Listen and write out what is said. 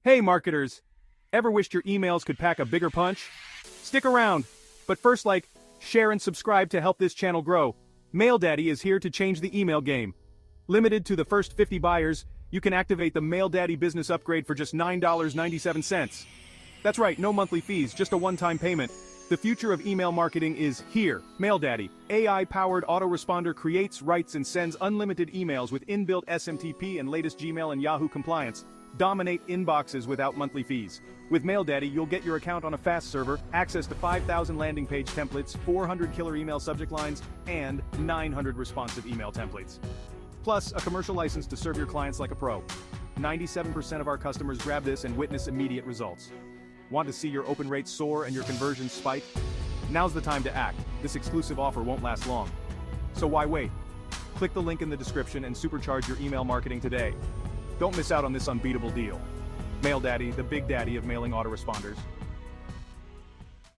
Hey marketers! Ever wished your emails could pack a bigger punch? Stick around! But first share and subscribe to help this channel grow. MailDaddy is here to change the email game. Limited to the first 50 buyers, you can activate the MailDaddy business upgrade for just $9.97. That's right, no monthly fees, just a one-time payment. The future of email marketing is here. MailDaddy, AI-powered autoresponder creates, writes, and sends unlimited emails with inbuilt SMTP and latest Gmail and Yahoo compliance. Dominate inboxes without monthly fees. With MailDaddy, you'll get your account on a fast server, access to 5,000 landing page templates, 400 killer email subject lines, and 900 responsive email templates. Plus, a commercial license to serve your clients like a pro. 97% of our customers grab this and witness immediate results. Want to see your open rates soar and your conversions spike? Now's the time to act. This exclusive offer won't last long. So why wait? Click the link in the description and supercharge your email marketing today. Don't miss out on this unbeatable deal. MailDaddy, the big daddy of mailing autoresponders.